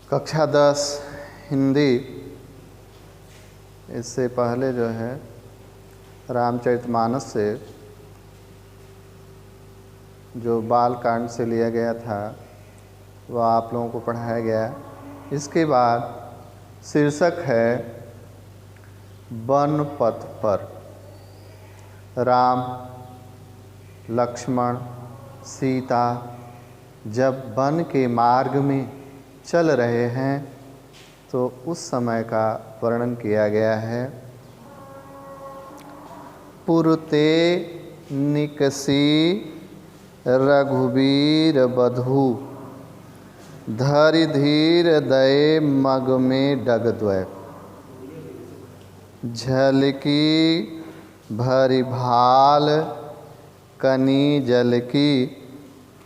कक्षा 10 हिंदी। इससे पहले जो है रामचरितमानस से जो बाल कांड से लिया गया था वह आप लोगों को पढ़ाया गया। इसके बाद शीर्षक है वन पथ पर। राम लक्ष्मण सीता जब वन के मार्ग में चल रहे हैं तो उस समय का वर्णन किया गया है। पुरते निकसी रघुबीर बधू, धरि धीर दये मग में डगद्वय। झलकी भरि भाल कनी जल की,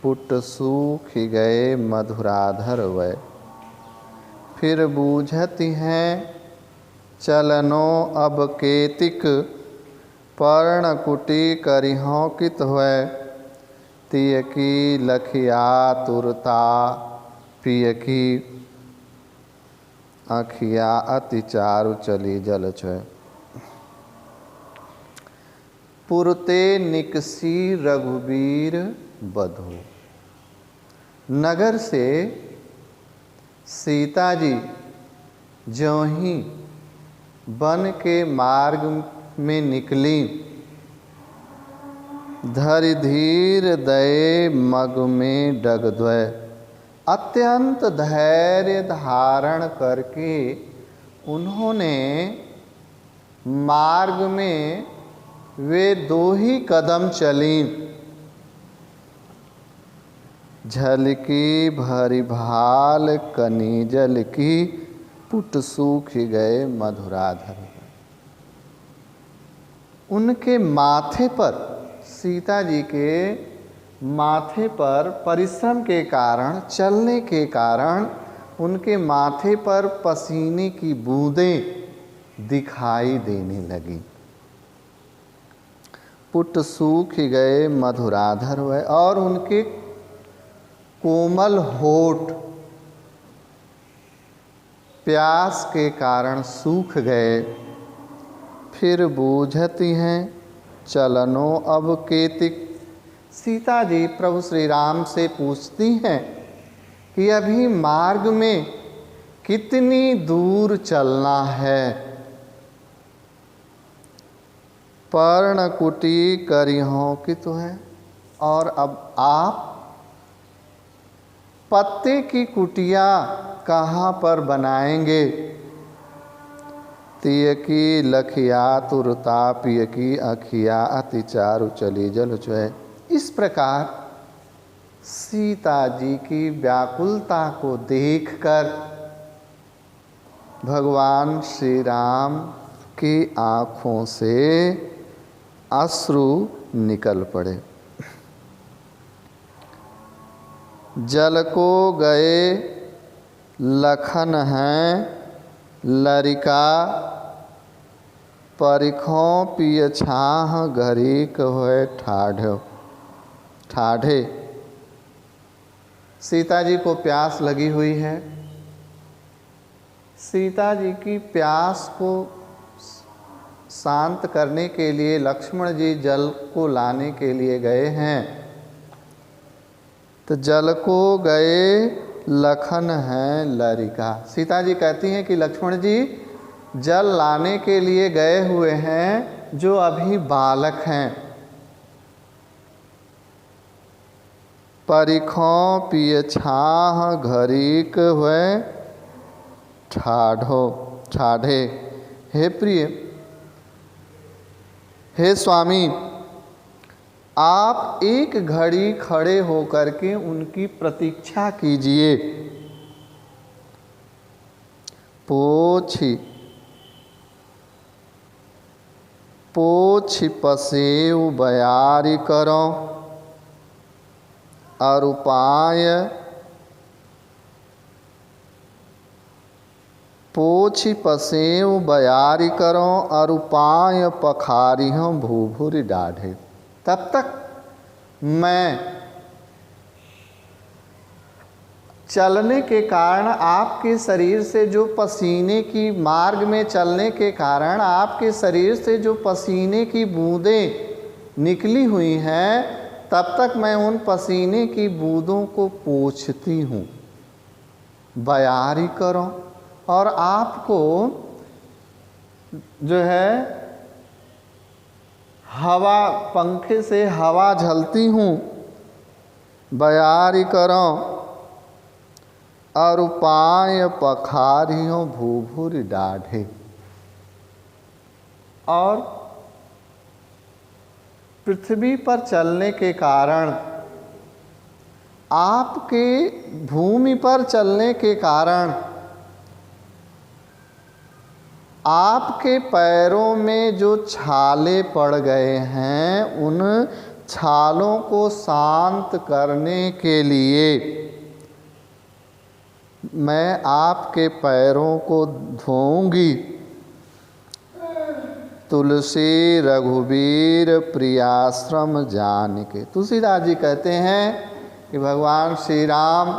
पुट सूख गए मधुराधर वय। फिर बूझती हैं चलनो अब केतिक, पर्णकुटी करिहों कित हुए। तिय की लखिया तुरता, पिय की आँखिया अति चारु चली जल छय। पुरते निकसी रघुबीर बधू। नगर से सीता जी ज्यों ही वन के मार्ग में निकली, धरि धीर दये मग में डगद्वय। अत्यंत धैर्य धारण करके उन्होंने मार्ग में वे 2 ही कदम चलीं। झलकी भरी भाल कनी जल की, पुट सूख गए मधुराधर। उनके माथे पर, सीता जी के माथे पर परिश्रम के कारण, चलने के कारण उनके माथे पर पसीने की बूंदें दिखाई देने लगी। पुट सूख गए मधुराधर वय, और उनके कोमल होठ प्यास के कारण सूख गए। फिर बूझती हैं चलनो अब केतिक। सीता जी प्रभु श्री राम से पूछती हैं कि अभी मार्ग में कितनी दूर चलना है। पर्णकुटी करिहों कित है, और अब आप पत्ते की कुटिया कहाँ पर बनाएंगे। तिय की लखिया तुरता, पिय की आँखिया अति चारु चली जल छय। इस प्रकार सीता जी की व्याकुलता को देखकर भगवान श्री राम की आँखों से अश्रु निकल पड़े। जल को गए लखन हैं लरिका, परिखों पिय छाह घरीक होए ठाढ़े। सीता जी को प्यास लगी हुई है। सीता जी की प्यास को शांत करने के लिए लक्ष्मण जी जल को लाने के लिए गए हैं। तो जल को गए लखन हैं लरिका। सीता जी कहती हैं कि लक्ष्मण जी जल लाने के लिए गए हुए हैं जो अभी बालक हैं। परिखों पिय छाह घरीक हुए ठाढ़े। हे प्रिय, हे स्वामी, आप एक घड़ी खड़े होकर के उनकी प्रतीक्षा कीजिए। पोछि पसेव बयारी करो, अरुपाय पोछि पसेव बयारी करो, अरुपाय पखारियों भूभुरि डाढ़े। तब तक मैं चलने के कारण आपके शरीर से जो पसीने की मार्ग में चलने के कारण आपके शरीर से जो पसीने की बूंदें निकली हुई हैं, तब तक मैं उन पसीने की बूंदों को पोंछती हूँ, बयारी करो। और आपको जो है हवा, पंखे से हवा झलती हूँ, बयारी करो। और उपाय पखारियों भूभुर डाढ़े। और पृथ्वी पर चलने के कारण, आपके भूमि पर चलने के कारण आपके पैरों में जो छाले पड़ गए हैं, उन छालों को शांत करने के लिए मैं आपके पैरों को धोऊंगी। तुलसी रघुवीर प्रियाश्रम जान के। तुलसीदास जी कहते हैं कि भगवान श्री राम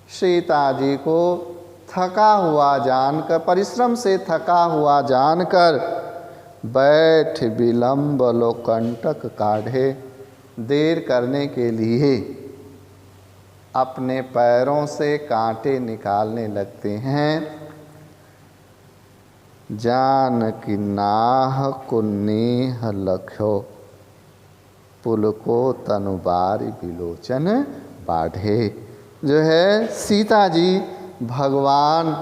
सीता जी को थका हुआ जानकर, परिश्रम से थका हुआ जानकर, बैठ विलंब लो कंटक काढ़े, देर करने के लिए अपने पैरों से कांटे निकालने लगते हैं। जान की नाह कुन्नीह लख्यो, पुलको तनुबारी बिलोचन बाढ़े। जो है सीता जी भगवान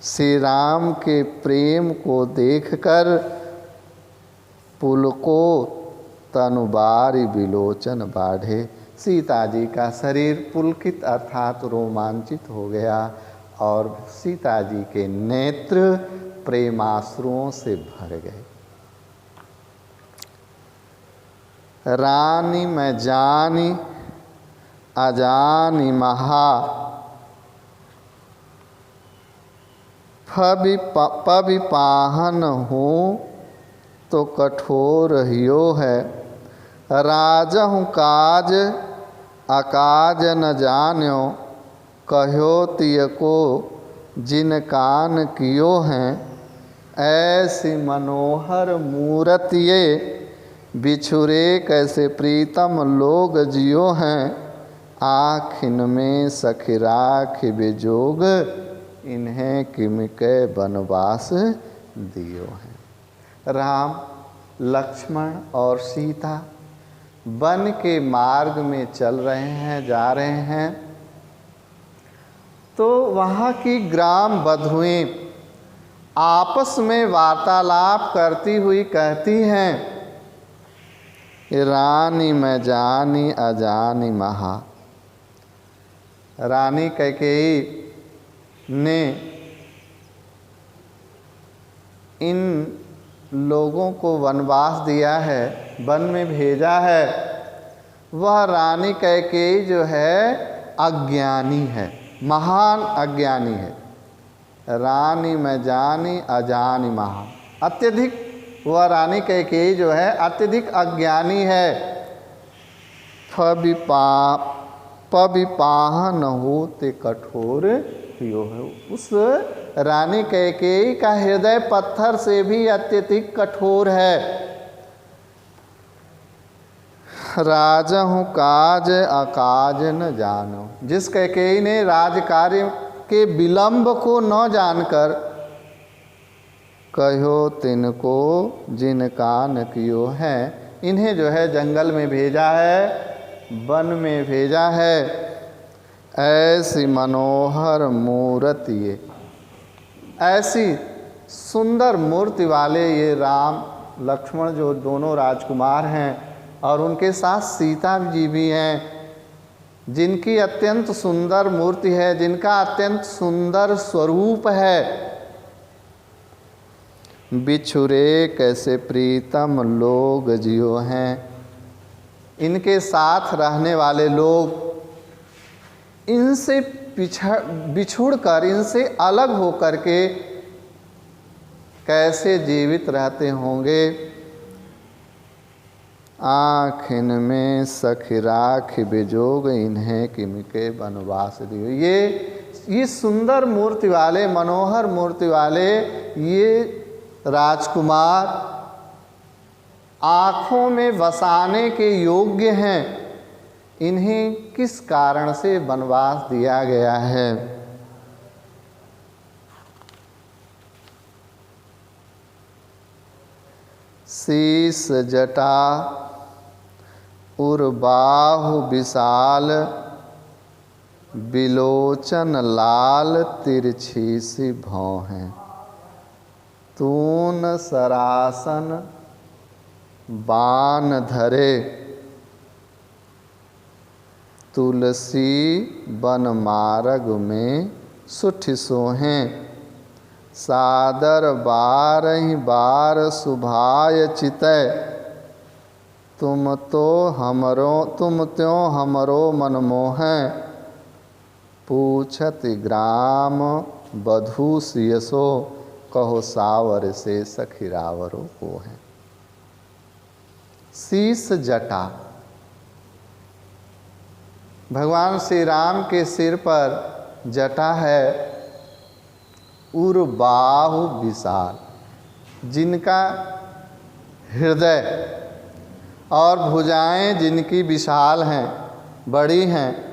श्री राम के प्रेम को देखकर पुलको तनुबारी बिलोचन बाढ़े, सीता जी का शरीर पुलकित अर्थात रोमांचित हो गया और सीता जी के नेत्र प्रेमाश्रुओं से भर गए। रानी मैं जानी अजानी महा, पबि पाहन हूँ तो कठोर हियो है। राजहु काज अकाज न जान्यो, कहो तिय को जिन कान कियो हैं। ऐसी मनोहर मूरत ये, बिछुरे कैसे प्रीतम लोग जियो हैं। आँखिन में सखी राखि बेजोग, इन्हें किमके बनवास दियो हैं। राम, लक्ष्मण और सीता वन के मार्ग में चल रहे हैं, जा रहे हैं। तो वहाँ की ग्राम बधुएं आपस में वार्तालाप करती हुई कहती हैं, रानी मैं जानी अजानी महा। रानी कैकेयी ने इन लोगों को वनवास दिया है, वन में भेजा है। वह रानी कैकेयी जो है अज्ञानी है, महान अज्ञानी है। रानी मैं जानी अजानी महा, अत्यधिक वह रानी कैकेयी जो है अत्यधिक अज्ञानी है। पविपाहन होते कठोर यो है। उस रानी कैकेयी का हृदय पत्थर से भी अत्यधिक कठोर है। राजहु काज अकाज न जानो, जिस कैकेयी ने राज कार्य के विलंब को न जानकर, कहो तिनको जिन कान कियो है, इन्हें जो है जंगल में भेजा है, वन में भेजा है। ऐसी मनोहर मूर्ति ये, ऐसी सुंदर मूर्ति वाले ये राम लक्ष्मण जो दोनों राजकुमार हैं और उनके साथ सीता जी भी हैं, जिनकी अत्यंत सुंदर मूर्ति है, जिनका अत्यंत सुंदर स्वरूप है। बिछुरे कैसे प्रीतम लोग जियो हैं, इनके साथ रहने वाले लोग इनसे बिछुड़ कर, इनसे अलग होकर के कैसे जीवित रहते होंगे। आँखिन में सखी राखी बिजोग इन्हें किमके बनवास दियो। ये सुंदर मूर्ति वाले, मनोहर मूर्ति वाले ये राजकुमार आँखों में बसाने के योग्य हैं, इन्हें किस कारण से वनवास दिया गया है? शीस जटा उर्बाहु विशाल, बिलोचन लाल तिरछी सी भौं हैं। तून सरासन बान धरे, तुलसी बन मार्ग में सुठ सोहें। सादर बारहि बार सुभाय चितय, तुम त्यों हमरो मन मोहै। पूछत ग्राम बधू सियसो, कहो सावर से सखी रावरो को है। शीस जटा, भगवान श्री राम के सिर पर जटा है। उर्बाहु विशाल, जिनका हृदय और भुजाएं जिनकी विशाल हैं, बड़ी हैं,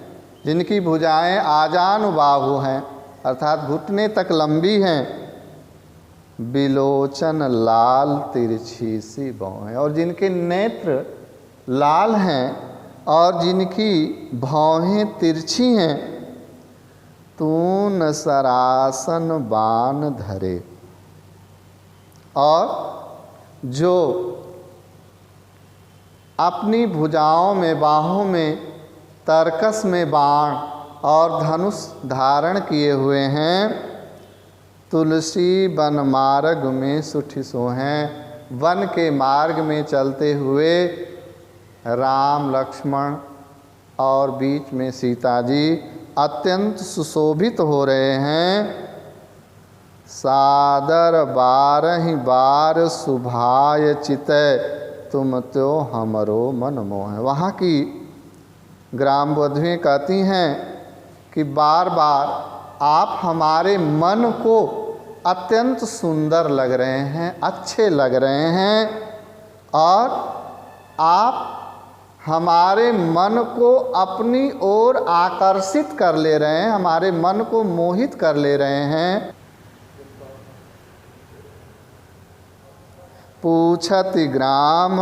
जिनकी भुजाएं आजानुबाहु हैं अर्थात घुटने तक लंबी हैं। बिलोचन लाल तिरछी सी भौं है, और जिनके नेत्र लाल हैं और जिनकी भौहें तिरछी हैं। तून सरासन बान धरे, और जो अपनी भुजाओं में, बाहों में तरकस में बाण और धनुष धारण किए हुए हैं। तुलसी वन मार्ग में सुठ सोहें, वन के मार्ग में चलते हुए राम लक्ष्मण और बीच में सीता जी अत्यंत सुशोभित हो रहे हैं। सादर बारहि बार सुभाय चितय, तुम त्यो हमरो मन मोह। वहाँ की ग्राम वधुएं कहती हैं कि बार बार आप हमारे मन को अत्यंत सुंदर लग रहे हैं, अच्छे लग रहे हैं, और आप हमारे मन को अपनी ओर आकर्षित कर ले रहे हैं, हमारे मन को मोहित कर ले रहे हैं। पूछति ग्राम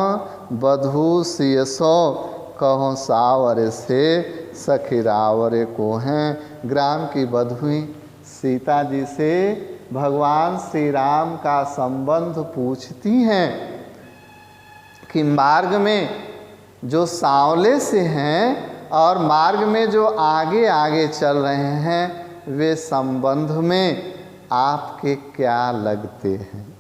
बधू सियसो, कहो सावर से सखी रावरे को हैं। ग्राम की बधुएं सीता जी से भगवान श्री राम का संबंध पूछती हैं कि मार्ग में जो सांवले से हैं और मार्ग में जो आगे आगे चल रहे हैं, वे संबंध में आपके क्या लगते हैं।